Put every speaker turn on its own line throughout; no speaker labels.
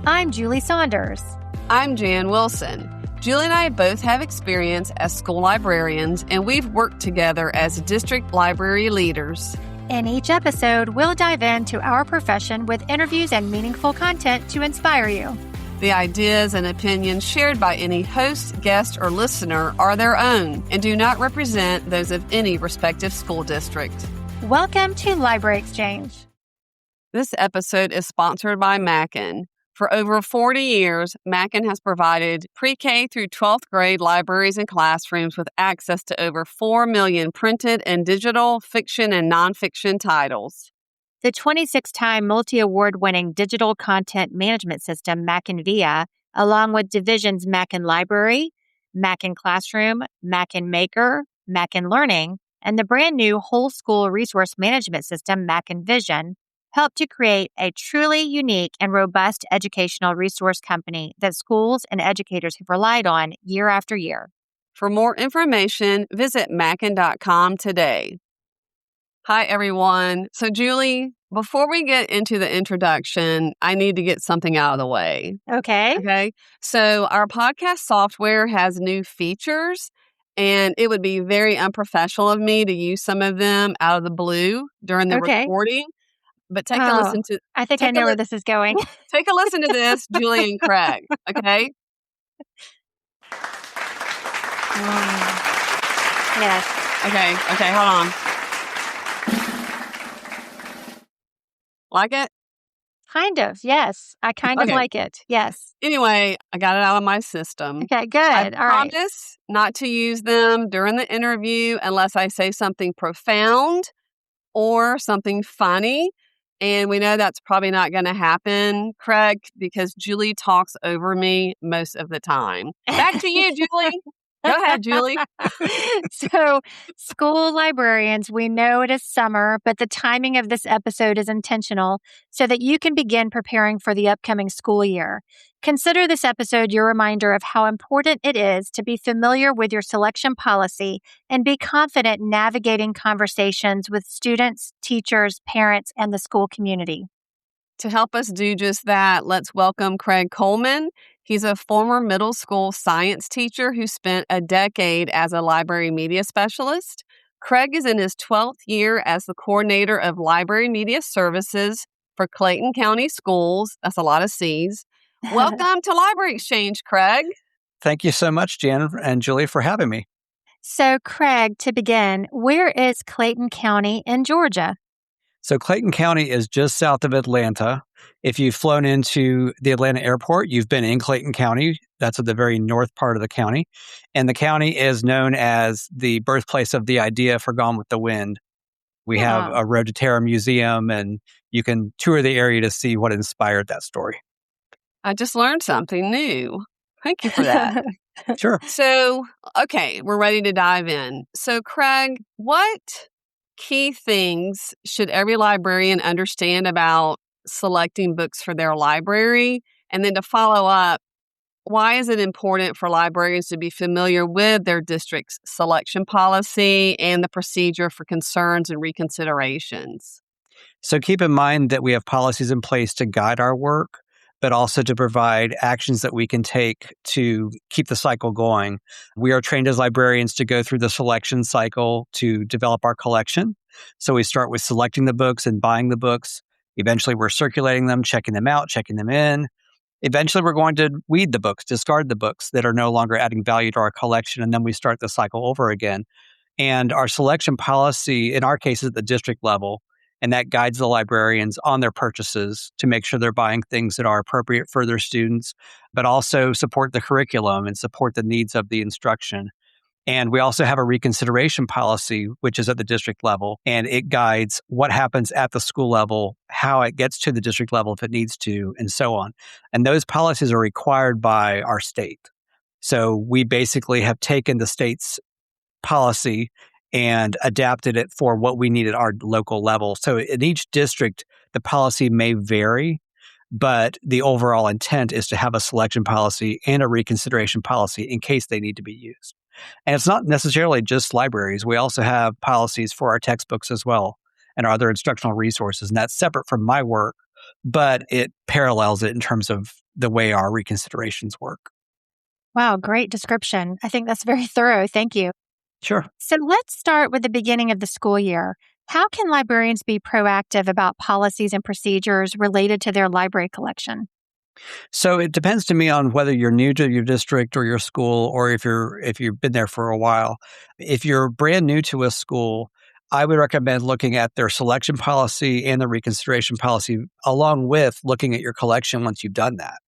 I'm Julie Saunders.
I'm Jan Wilson. Julie and I both have experience as school librarians, and we've worked together as district library leaders.
In each episode, we'll dive into our profession with interviews and meaningful content to inspire you.
The ideas and opinions shared by any host, guest, or listener are their own and do not represent those of any respective school district.
Welcome to Library Exchange.
This episode is sponsored by Mackin. For over 40 years, Mackin has provided pre-K through 12th grade libraries and classrooms with access to over 4 million printed and digital fiction and nonfiction titles.
The 26-time multi-award-winning digital content management system, Mackin Via, along with divisions Mackin Library, Mackin Classroom, Mackin Maker, Mackin Learning, and the brand new whole school resource management system, Mackin Vision, help to create a truly unique and robust educational resource company that schools and educators have relied on year after year.
For more information, visit mackin.com today. Hi, everyone. So, Julie, before we get into the introduction, I need to get something out of the way.
Okay.
So, our podcast software has new features, and it would be very unprofessional of me to use some of them out of the blue during the recording. But take a listen to...
I think I know where this is going.
Take a listen to this, Julie and Craig, okay?
Yes.
Okay, hold on. Like it?
Kind of, yes. I kind of like it, yes.
Anyway, I got it out of my system.
Okay, good.
I
All right.
promise not to use them during the interview unless I say something profound or something funny. And we know that's probably not going to happen, Craig, because Julie talks over me most of the time. Back to you, Julie. Go ahead, Julie.
So, school librarians, we know it is summer, but the timing of this episode is intentional so that you can begin preparing for the upcoming school year. Consider this episode your reminder of how important it is to be familiar with your selection policy and be confident navigating conversations with students, teachers, parents, and the school community.
To help us do just that, let's welcome Craig Coleman. He's a former middle school science teacher who spent a decade as a library media specialist. Craig is in his 12th year as the coordinator of library media services for Clayton County Schools. That's a lot of C's. Welcome to Library Exchange, Craig.
Thank you so much, Jan and Julie, for having me.
So, Craig, to begin, where is Clayton County in Georgia?
So Clayton County is just south of Atlanta. If you've flown into the Atlanta airport, you've been in Clayton County. That's at the very north part of the county. And the county is known as the birthplace of the idea for Gone with the Wind. We have a Road to Terror museum, and you can tour the area to see what inspired that story.
I just learned something new. Thank you for that.
Sure.
So, okay, we're ready to dive in. So, Craig, what key things should every librarian understand about selecting books for their library? And then to follow up, why is it important for librarians to be familiar with their district's selection policy and the procedure for concerns and reconsiderations?
So keep in mind that we have policies in place to guide our work, but also to provide actions that we can take to keep the cycle going. We are trained as librarians to go through the selection cycle to develop our collection. So we start with selecting the books and buying the books. Eventually, we're circulating them, checking them out, checking them in. Eventually, we're going to weed the books, discard the books that are no longer adding value to our collection, and then we start the cycle over again. And our selection policy, in our case, is at the district level, and that guides the librarians on their purchases to make sure they're buying things that are appropriate for their students, but also support the curriculum and support the needs of the instruction. And we also have a reconsideration policy, which is at the district level, and it guides what happens at the school level, how it gets to the district level if it needs to, and so on. And those policies are required by our state. So we basically have taken the state's policy and adapted it for what we need at our local level. So in each district, the policy may vary, but the overall intent is to have a selection policy and a reconsideration policy in case they need to be used. And it's not necessarily just libraries. We also have policies for our textbooks as well and our other instructional resources. And that's separate from my work. but it parallels it in terms of the way our reconsiderations work.
Wow, great description. I think that's very thorough. Thank you.
Sure.
So let's start with the beginning of the school year. How can librarians be proactive about policies and procedures related to their library collection?
So it depends to me on whether you're new to your district or your school, or if you've been there for a while. If you're brand new to a school, I would recommend looking at their selection policy and the reconsideration policy, along with looking at your collection once you've done that,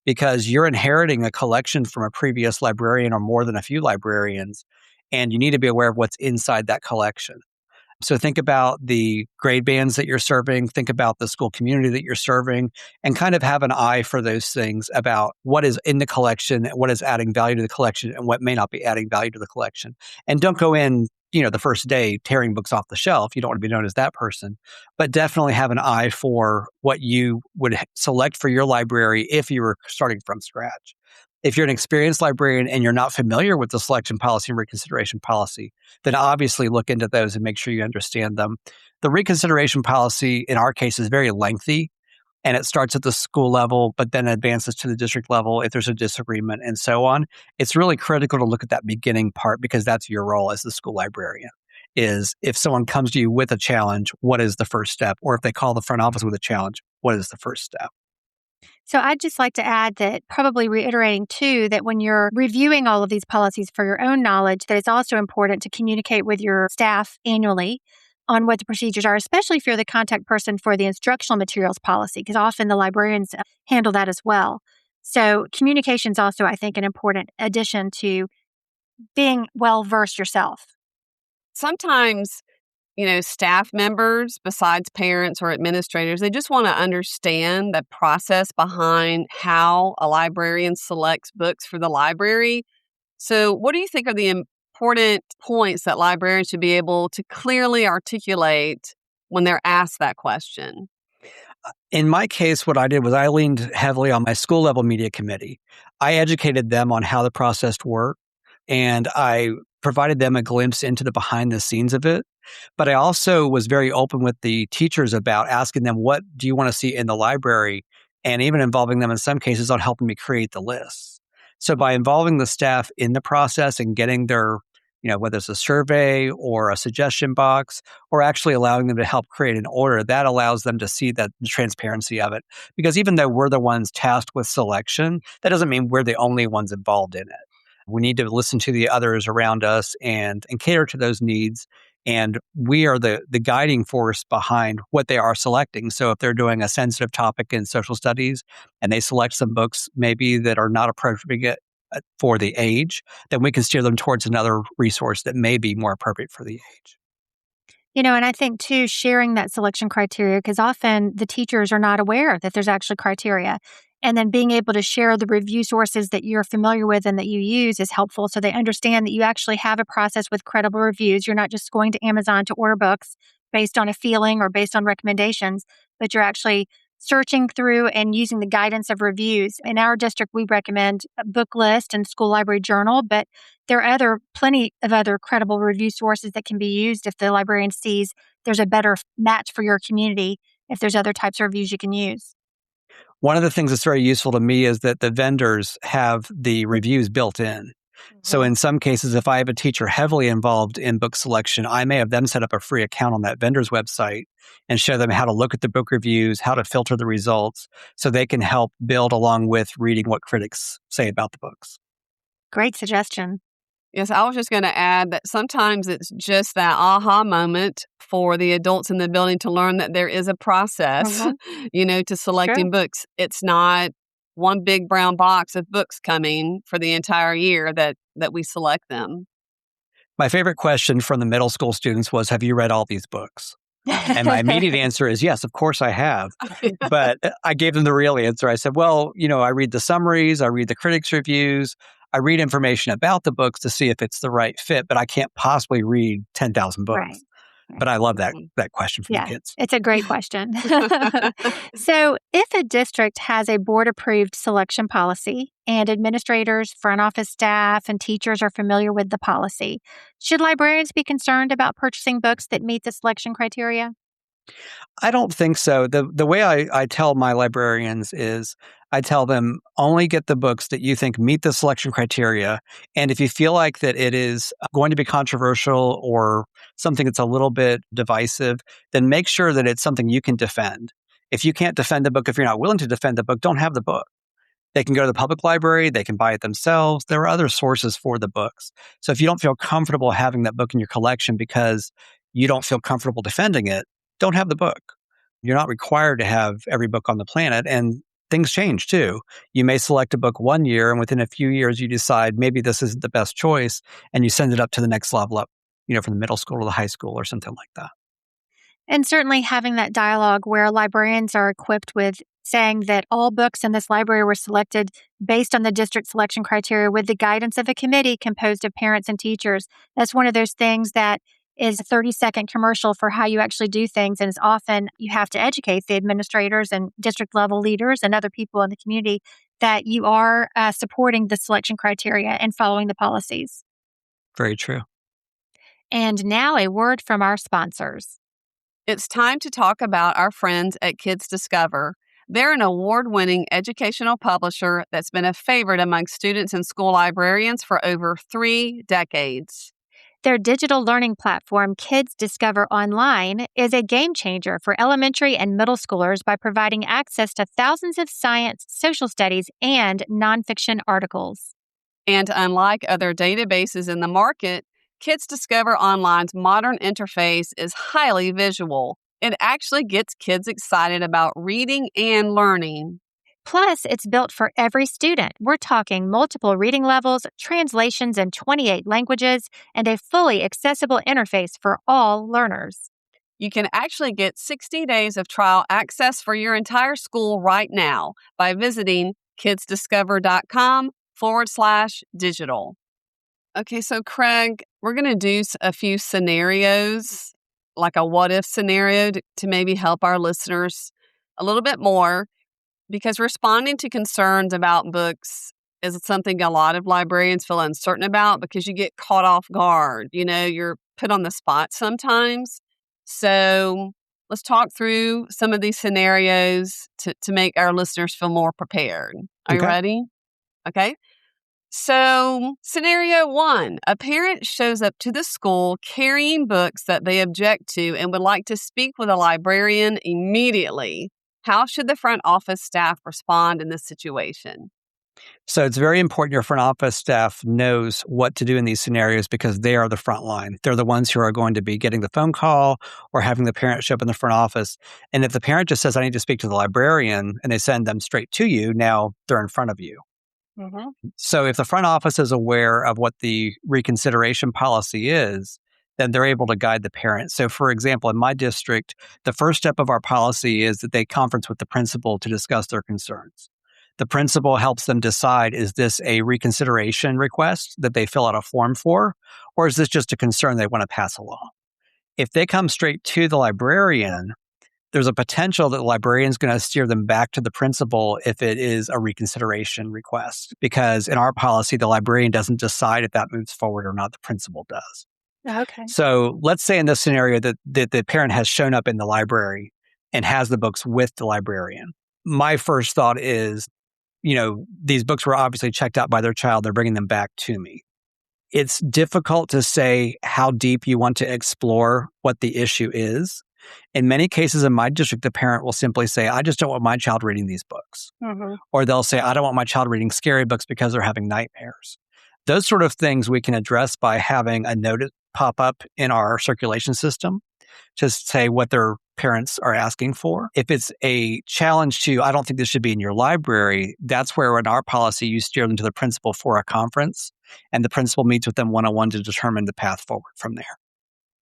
because you're inheriting a collection from a previous librarian or more than a few librarians, and you need to be aware of what's inside that collection. So think about the grade bands that you're serving, think about the school community that you're serving, and kind of have an eye for those things about what is in the collection, what is adding value to the collection, and what may not be adding value to the collection. And don't go in, the first day tearing books off the shelf. You don't want to be known as that person, but definitely have an eye for what you would select for your library if you were starting from scratch. If you're an experienced librarian and you're not familiar with the selection policy and reconsideration policy, then obviously look into those and make sure you understand them. The reconsideration policy in our case is very lengthy, and it starts at the school level, but then advances to the district level if there's a disagreement and so on. It's really critical to look at that beginning part because that's your role as the school librarian. Is if someone comes to you with a challenge, what is the first step? Or if they call the front office with a challenge, what is the first step?
So I'd just like to add that, probably reiterating too, that when you're reviewing all of these policies for your own knowledge, that it's also important to communicate with your staff annually on what the procedures are, especially if you're the contact person for the instructional materials policy, because often the librarians handle that as well. So communication is also, I think, an important addition to being well versed yourself.
Sometimes, staff members, besides parents or administrators, they just want to understand the process behind how a librarian selects books for the library. So, what do you think are the important points that librarians should be able to clearly articulate when they're asked that question?
In my case, what I did was I leaned heavily on my school level media committee. I educated them on how the process worked, and I provided them a glimpse into the behind the scenes of it. But I also was very open with the teachers about asking them, what do you want to see in the library? And even involving them in some cases on helping me create the lists. So by involving the staff in the process and getting their, whether it's a survey or a suggestion box, or actually allowing them to help create an order, that allows them to see that the transparency of it. Because even though we're the ones tasked with selection, that doesn't mean we're the only ones involved in it. We need to listen to the others around us and cater to those needs. And we are the guiding force behind what they are selecting. So if they're doing a sensitive topic in social studies and they select some books maybe that are not appropriate for the age, then we can steer them towards another resource that may be more appropriate for the age.
And I think too, sharing that selection criteria, because often the teachers are not aware that there's actually criteria. And then being able to share the review sources that you're familiar with and that you use is helpful, so they understand that you actually have a process with credible reviews. You're not just going to Amazon to order books based on a feeling or based on recommendations, but you're actually searching through and using the guidance of reviews. In our district, we recommend a book list and school library journal, but there are plenty of other credible review sources that can be used if the librarian sees there's a better match for your community, if there's other types of reviews you can use.
One of the things that's very useful to me is that the vendors have the reviews built in. So in some cases, if I have a teacher heavily involved in book selection, I may have them set up a free account on that vendor's website and show them how to look at the book reviews, how to filter the results, so they can help build along with reading what critics say about the books.
Great suggestion.
Yes, I was just going to add that sometimes it's just that aha moment for the adults in the building to learn that there is a process, to selecting books. It's not one big brown box of books coming for the entire year that we select them.
My favorite question from the middle school students was, have you read all these books? And my immediate answer is, yes, of course I have. But I gave them the real answer. I said, well, I read the summaries, I read the critics' reviews, I read information about the books to see if it's the right fit, but I can't possibly read 10,000 books.
Right.
But I love that question from the kids.
It's a great question. So if a district has a board-approved selection policy and administrators, front office staff, and teachers are familiar with the policy, should librarians be concerned about purchasing books that meet the selection criteria?
I don't think so. The way I tell my librarians is I tell them only get the books that you think meet the selection criteria. And if you feel like that it is going to be controversial or something that's a little bit divisive, then make sure that it's something you can defend. If you can't defend the book, if you're not willing to defend the book, don't have the book. They can go to the public library, they can buy it themselves. There are other sources for the books. So if you don't feel comfortable having that book in your collection because you don't feel comfortable defending it, don't have the book. You're not required to have every book on the planet, and things change too. You may select a book one year, and within a few years, you decide maybe this isn't the best choice, and you send it up to the next level up, from the middle school to the high school or something like that.
And certainly having that dialogue where librarians are equipped with saying that all books in this library were selected based on the district selection criteria with the guidance of a committee composed of parents and teachers. That's one of those things that is a 30-second commercial for how you actually do things. And it's often you have to educate the administrators and district level leaders and other people in the community that you are supporting the selection criteria and following the policies.
Very true.
And now a word from our sponsors.
It's time to talk about our friends at Kids Discover. They're an award-winning educational publisher that's been a favorite among students and school librarians for over 3 decades.
Their digital learning platform, Kids Discover Online, is a game changer for elementary and middle schoolers by providing access to thousands of science, social studies, and nonfiction articles.
And unlike other databases in the market, Kids Discover Online's modern interface is highly visual. It actually gets kids excited about reading and learning.
Plus, it's built for every student. We're talking multiple reading levels, translations in 28 languages, and a fully accessible interface for all learners.
You can actually get 60 days of trial access for your entire school right now by visiting kidsdiscover.com/digital. Okay, so Craig, we're going to do a few scenarios, like a what if scenario to maybe help our listeners a little bit more, because responding to concerns about books is something a lot of librarians feel uncertain about because you get caught off guard. You're put on the spot sometimes. So let's talk through some of these scenarios to make our listeners feel more prepared. Are you ready? Okay. So, scenario 1, a parent shows up to the school carrying books that they object to and would like to speak with a librarian immediately. How should the front office staff respond in this situation?
So it's very important your front office staff knows what to do in these scenarios because they are the front line. They're the ones who are going to be getting the phone call or having the parent show up in the front office. And if the parent just says, I need to speak to the librarian, and they send them straight to you, now they're in front of you.
Mm-hmm.
So if the front office is aware of what the reconsideration policy is, then they're able to guide the parent. So for example, in my district, the first step of our policy is that they conference with the principal to discuss their concerns. The principal helps them decide, is this a reconsideration request that they fill out a form for, or is this just a concern they want to pass along? If they come straight to the librarian, there's a potential that the librarian is going to steer them back to the principal if it is a reconsideration request, because in our policy, the librarian doesn't decide if that moves forward or not, the principal does.
Okay.
So let's say in this scenario that the parent has shown up in the library and has the books with the librarian. My first thought is, these books were obviously checked out by their child. They're bringing them back to me. It's difficult to say how deep you want to explore what the issue is. In many cases in my district, the parent will simply say, I just don't want my child reading these books.
Mm-hmm.
Or they'll say, I don't want my child reading scary books because they're having nightmares. Those sort of things we can address by having a notice pop up in our circulation system to say what their parents are asking for. If it's a challenge to, I don't think this should be in your library, that's where in our policy you steer them to the principal for a conference, and the principal meets with them one-on-one to determine the path forward from there.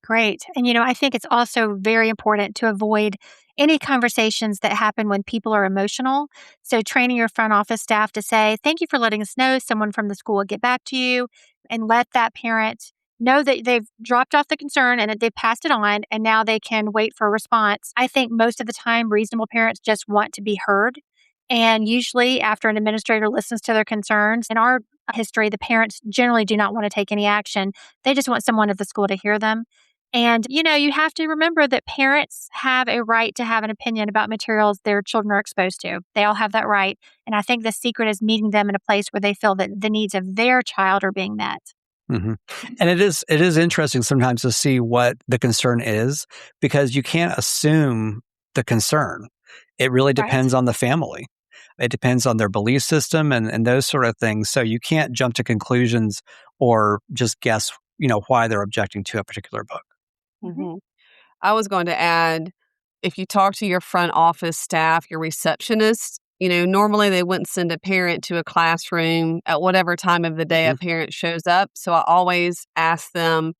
Great. And, I think it's also very important to avoid any conversations that happen when people are emotional. So training your front office staff to say, thank you for letting us know. Someone from the school will get back to you, and let that parent know that they've dropped off the concern and that they've passed it on, and now they can wait for a response. I think most of the time, reasonable parents just want to be heard. And usually after an administrator listens to their concerns, in our history, the parents generally do not want to take any action. They just want someone at the school to hear them. And, you have to remember that parents have a right to have an opinion about materials their children are exposed to. They all have that right. And I think the secret is meeting them in a place where they feel that the needs of their child are being met.
hmm And it is interesting sometimes to see what the concern is, because you can't assume the concern. It really
Right.
depends on the family. It depends on their belief system and those sort of things. So you can't jump to conclusions or just guess, why they're objecting to a particular book.
Mhm.
Mhm. I was going to add, if you talk to your front office staff, your receptionist, normally they wouldn't send a parent to a classroom at whatever time of the day a
Mhm.
parent shows up. So I always ask them,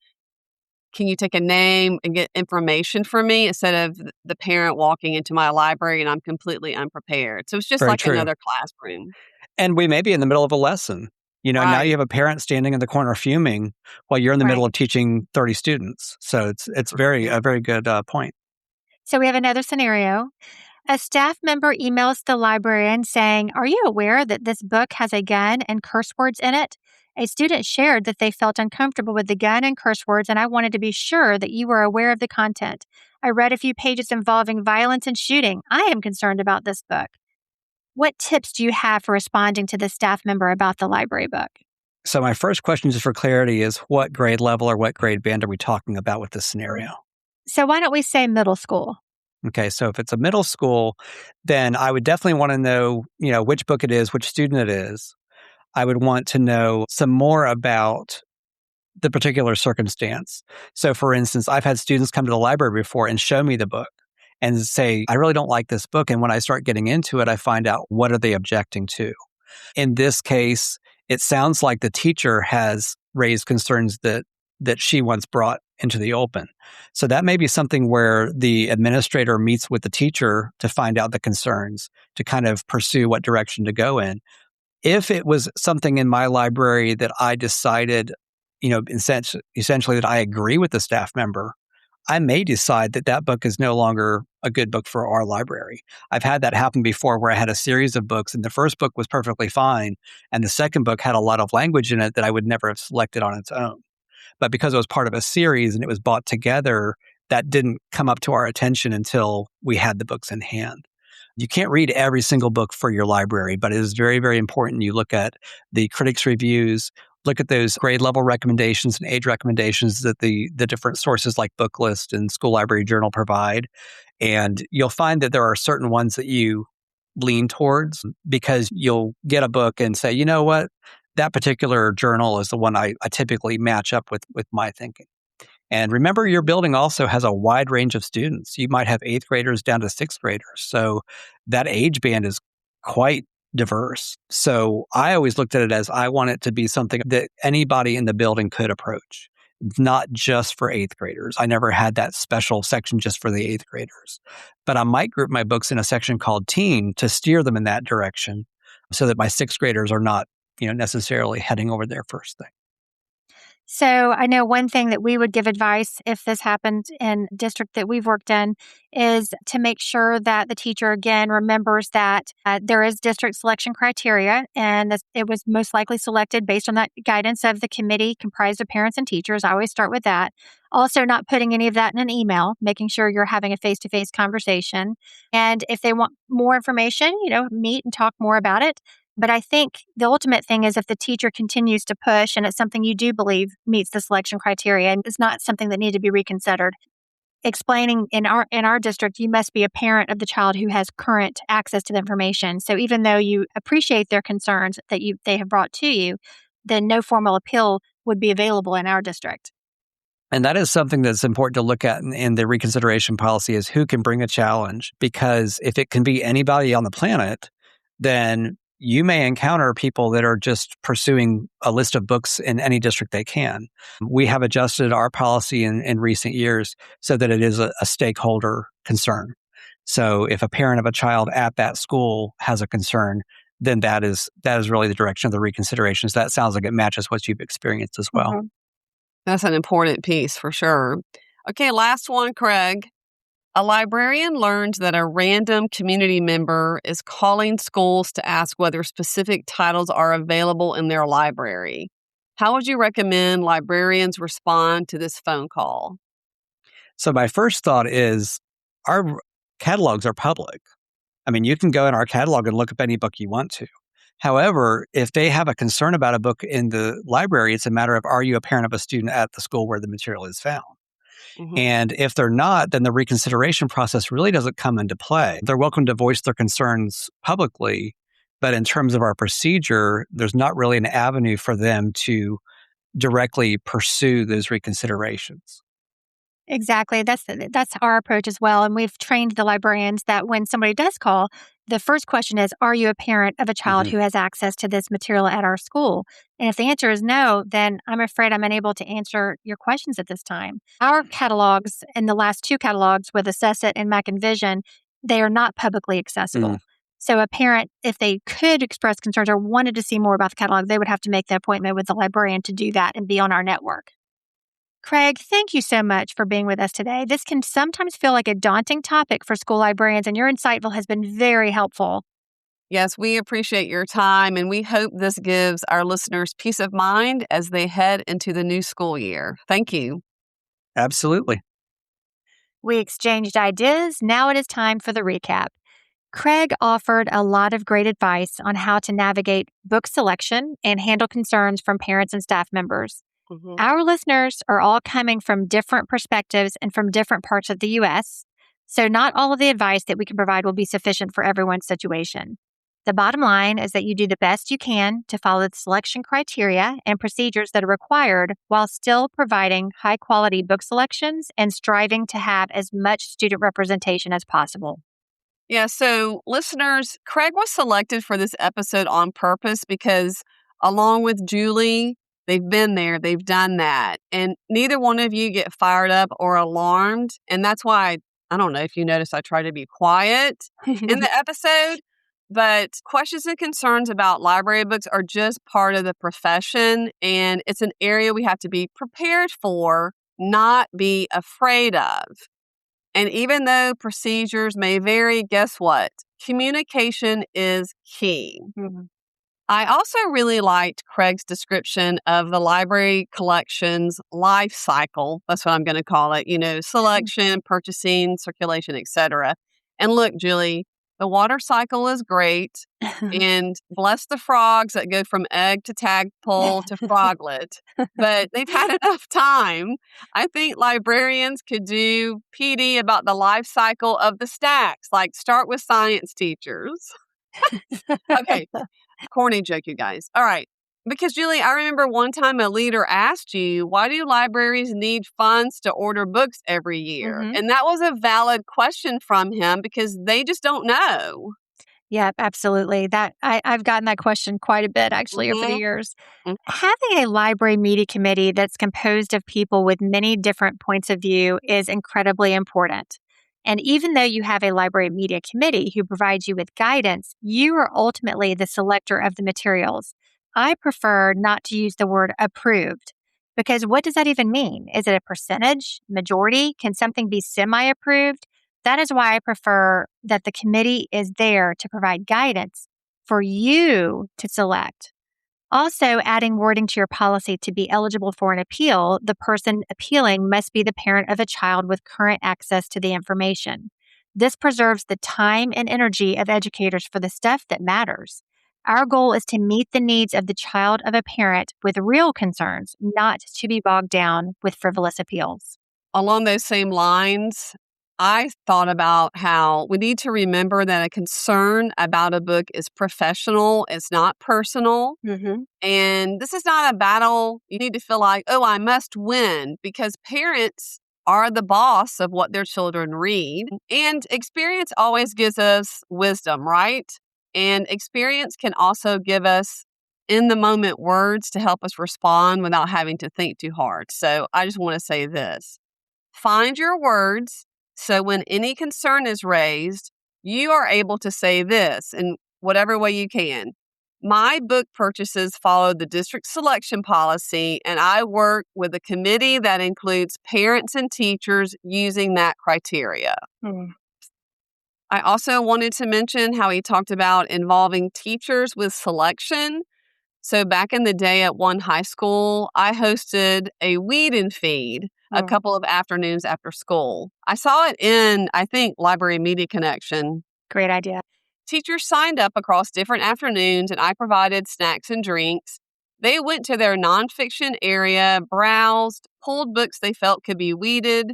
can you take a name and get information from me instead of the parent walking into my library and I'm completely unprepared. So it's just
Very
like
true.
another classroom.
And we may be in the middle of a lesson. Now you
Right.
have a parent standing in the corner fuming while you're in the middle
Right.
of teaching 30 students. So it's a very good point.
So we have another scenario. A staff member emails the librarian saying, "Are you aware that this book has a gun and curse words in it? A student shared that they felt uncomfortable with the gun and curse words, and I wanted to be sure that you were aware of the content. I read a few pages involving violence and shooting. I am concerned about this book." What tips do you have for responding to the staff member about the library book?
So my first question, just for clarity, is what grade level or what grade band are we talking about with this scenario?
So why don't we say middle school?
Okay, so if it's a middle school, then I would definitely want to know, which book it is, which student it is. I would want to know some more about the particular circumstance. So for instance, I've had students come to the library before and show me the book and say, I really don't like this book. And when I start getting into it, I find out what are they objecting to. In this case, it sounds like the teacher has raised concerns that she once brought into the open. So that may be something where the administrator meets with the teacher to find out the concerns, to kind of pursue what direction to go in. If it was something in my library that I decided, essentially that I agree with the staff member, I may decide that that book is no longer a good book for our library. I've had that happen before where I had a series of books and the first book was perfectly fine. And the second book had a lot of language in it that I would never have selected on its own. But because it was part of a series and it was bought together, that didn't come up to our attention until we had the books in hand. You can't read every single book for your library, but it is very, very important you look at the critics' reviews, look at those grade level recommendations and age recommendations that the different sources like Booklist and School Library Journal provide. And you'll find that there are certain ones that you lean towards because you'll get a book and say, you know what, that particular journal is the one I typically match up with my thinking. And remember, your building also has a wide range of students. You might have eighth graders down to sixth graders. So that age band is quite diverse. So I always looked at it as I want it to be something that anybody in the building could approach, not just for eighth graders. I never had that special section just for the eighth graders. But I might group my books in a section called teen to steer them in that direction so that my sixth graders are not, necessarily heading over there first thing.
So I know one thing that we would give advice if this happened in district that we've worked in is to make sure that the teacher again remembers that there is district selection criteria and it was most likely selected based on that guidance of the committee comprised of parents and teachers. I always start with that. Also, not putting any of that in an email, making sure you're having a face-to-face conversation. And if they want more information, meet and talk more about it. But I think the ultimate thing is if the teacher continues to push and it's something you do believe meets the selection criteria and it's not something that needs to be reconsidered, explaining in our district, you must be a parent of the child who has current access to the information. So even though you appreciate their concerns that they have brought to you, then no formal appeal would be available in our district.
And that is something that's important to look at in the reconsideration policy is who can bring a challenge. Because if it can be anybody on the planet, then you may encounter people that are just pursuing a list of books in any district they can. We have adjusted our policy in recent years so that it is a stakeholder concern. So if a parent of a child at that school has a concern, then that is really the direction of the reconsiderations. That sounds like it matches what you've experienced as well.
Mhm.
That's an important piece for sure. Okay, last one, Craig. A librarian learns that a random community member is calling schools to ask whether specific titles are available in their library. How would you recommend librarians respond to this phone call?
So my first thought is our catalogs are public. I mean, you can go in our catalog and look up any book you want to. However, if they have a concern about a book in the library, it's a matter of, are you a parent of a student at the school where the material is found?
Mhm.
And if they're not, then the reconsideration process really doesn't come into play. They're welcome to voice their concerns publicly, but in terms of our procedure, there's not really an avenue for them to directly pursue those reconsiderations.
Exactly. That's our approach as well. And we've trained the librarians that when somebody does call, the first question is, are you a parent of a child
Mhm.
who has access to this material at our school? And if the answer is no, then I'm afraid I'm unable to answer your questions at this time. Our catalogs and the last two catalogs with Assess It and Mac and Vision, they are not publicly
Mm.
accessible. So a parent, if they could express concerns or wanted to see more about the catalog, they would have to make the appointment with the librarian to do that and be on our network. Craig, thank you so much for being with us today. This can sometimes feel like a daunting topic for school librarians, and your insightful has been very helpful.
Yes, we appreciate your time, and we hope this gives our listeners peace of mind as they head into the new school year. Thank you.
Absolutely.
We exchanged ideas. Now it is time for the recap. Craig offered a lot of great advice on how to navigate book selection and handle concerns from parents and staff members.
Mhm.
Our listeners are all coming from different perspectives and from different parts of the U.S., so not all of the advice that we can provide will be sufficient for everyone's situation. The bottom line is that you do the best you can to follow the selection criteria and procedures that are required while still providing high quality book selections and striving to have as much student representation as possible.
Yeah, so listeners, Craig was selected for this episode on purpose because, along with Julie, they've been there, they've done that. And neither one of you get fired up or alarmed. And that's why I don't know if you notice I try to be quiet in the episode, but questions and concerns about library books are just part of the profession. And it's an area we have to be prepared for, not be afraid of. And even though procedures may vary, guess what? Communication is key.
Mhm.
I also really liked Craig's description of the library collection's life cycle. That's what I'm going to call it, selection, purchasing, circulation, etc. And look, Julie, the water cycle is great. And bless the frogs that go from egg to tadpole to froglet. But they've had enough time. I think librarians could do PD about the life cycle of the stacks, like start with science teachers. Okay, corny joke, you guys. All right. Because, Julie, I remember one time a leader asked you, why do libraries need funds to order books every year?
Mhm.
And that was a valid question from him because they just don't know.
Yeah, absolutely. I've gotten that question quite a bit actually over the
Mm-hmm.
years. Having a library media committee that's composed of people with many different points of view is incredibly important. And even though you have a library media committee who provides you with guidance, you are ultimately the selector of the materials. I prefer not to use the word approved because what does that even mean? Is it a percentage, majority? Can something be semi approved? That is why I prefer that the committee is there to provide guidance for you to select. Also, adding wording to your policy to be eligible for an appeal, the person appealing must be the parent of a child with current access to the information. This preserves the time and energy of educators for the stuff that matters. Our goal is to meet the needs of the child of a parent with real concerns, not to be bogged down with frivolous appeals.
Along those same lines, I thought about how we need to remember that a concern about a book is professional, it's not personal.
Mm-hmm.
And this is not a battle you need to feel like, oh, I must win, because parents are the boss of what their children read. And experience always gives us wisdom, right? And experience can also give us in the moment words to help us respond without having to think too hard. So I just want to say this. Find your words so when any concern is raised, you are able to say this in whatever way you can. My book purchases follow the district selection policy, and I work with a committee that includes parents and teachers using that criteria. I also wanted to mention how he talked about involving teachers with selection. So back in the day at one high school, I hosted a weed and feed a couple of afternoons after school. I saw it in, I think, Library Media Connection.
Great idea.
Teachers signed up across different afternoons, and I provided snacks and drinks. They went to their nonfiction area, browsed, pulled books they felt could be weeded,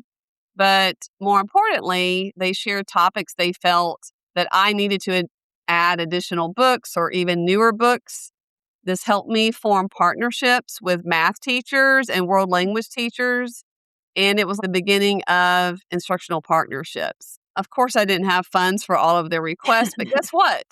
but more importantly, they shared topics they felt that I needed to add additional books or even newer books. This helped me form partnerships with math teachers and world language teachers, and it was the beginning of instructional partnerships. Of course, I didn't have funds for all of their requests, but guess what?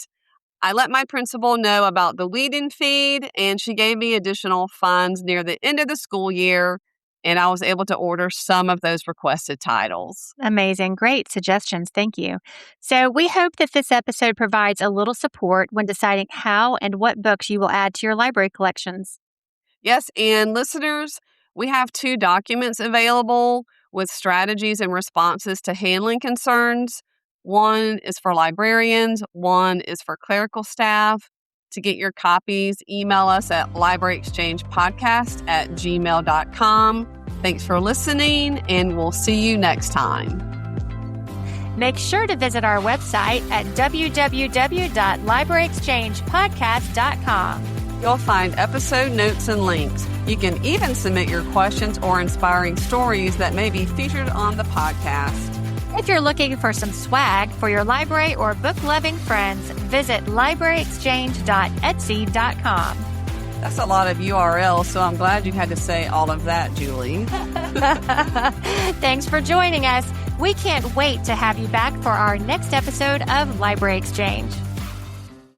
I let my principal know about the weed and feed, and she gave me additional funds near the end of the school year, and I was able to order some of those requested titles.
Amazing. Great suggestions. Thank you. So we hope that this episode provides a little support when deciding how and what books you will add to your library collections.
Yes, and listeners, we have 2 documents available with strategies and responses to handling concerns. One is for librarians, one is for clerical staff. To get your copies, email us at libraryexchangepodcast@gmail.com. Thanks for listening, and we'll see you next time.
Make sure to visit our website at www.libraryexchangepodcast.com.
You'll find episode notes and links. You can even submit your questions or inspiring stories that may be featured on the podcast.
If you're looking for some swag for your library or book-loving friends, visit libraryexchange.etsy.com.
That's a lot of URLs, so I'm glad you had to say all of that, Julie.
Thanks for joining us. We can't wait to have you back for our next episode of Library Exchange.